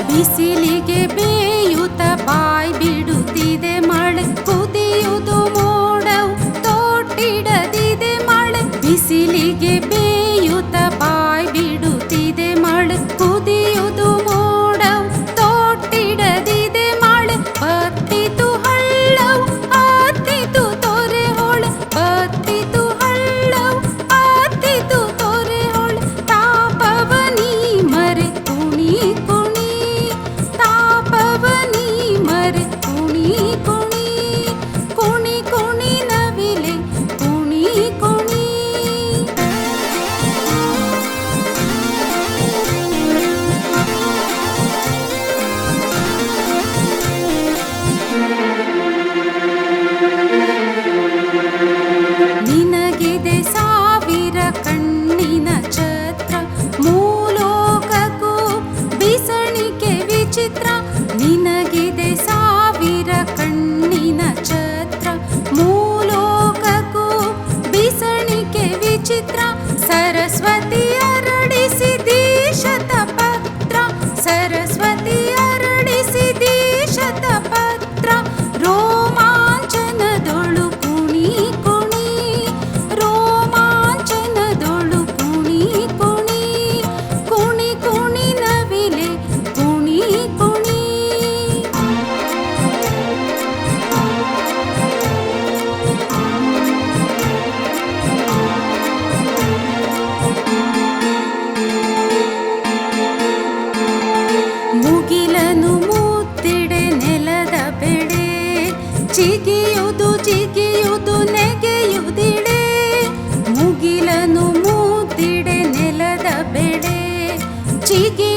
ಬಿಸಿಲಿಗೆ ಬೇಯುತ್ತ ಬಾಯ್ ಬಿಡುತ್ತಿದೆ ಮಳೆ, ಕುದಿಯುವುದು ಮೋಡವು ತೋಟಿಡದಿದೆ ಮಳೆ. ಬಿಸಿಲಿಗೆ ಬೇಯುತ್ತ ಬಾಯ್ ಬಿಡುತ್ತಿದೆ ಮಳೆ, ಕುದಿಯುವುದು ಮೋಡವು ತೋಟಿಡದಿದೆ ಮಳೆ. ಬತ್ತಿತು ಹಳ್ಳವು ಆತಿತು ತೊರೆ ಹೊಳೆ, ಬತ್ತಿತು ಹಳ್ಳವು ಆತಿತು ತೊರೆ ಹೊಳೆ. ತಾಪವನಿ ಮರೆ ಕುಣಿ ಕುಣಿ, ತಾಪವನಿ ಮರೆ ಕುಣಿ ಕುಣಿ, ಕುಣಿ ಕುಣಿ ನವಿಲೆ ಕುಣಿ ಕುಣಿ. ನಿನಗಿದೆ ಸಾವಿರ ಕಣ್ಣಿನ ಛತ್ರ, ಮೂಲೋಕಕ್ಕೂ ಬಿಸಣಿಕೆ ವಿಚಿತ್ರ. ನಿನಗಿದೆ ಸಾವಿರ ಕಣ್ಣಿನ ಛತ್ರ, ಮೂಲೋಕಕ್ಕೂ ಬಿಸಣಿಕೆ ವಿಚಿತ್ರ. ಸರಸ್ವತಿ ಅರಳಿಸಿ ದೀಶತ ಪತ್ರ, ಸರಸ್ವತಿ ಅರಳಿಸಿ ದೀಶತ ಪತ್ರ. ರೋಮಾಂಚನದೊಳು ಕುಣಿ ಕುಣಿ, ರೋಮಾಂಚನದೊಳು ಕುಣಿ ಕುಣಿ, ಕುಣಿ ಕುಣಿ ನವಿಲೆ ಕುಣಿ ಕುಣಿ. ಮುಗಿಲನು ಮುತ್ತಿಡೆ ನೆಲದ ಬೆಡೆ, ಚಿಗಿಯುವುದು ಚಿಗಿಯುವುದು ನೆಗೆಯುವುದಿಡೆ. ಮುಗಿಲನು ಮುತ್ತಿಡೆ ನೆಲದ ಬೆಡೆ, ಚಿಗಿ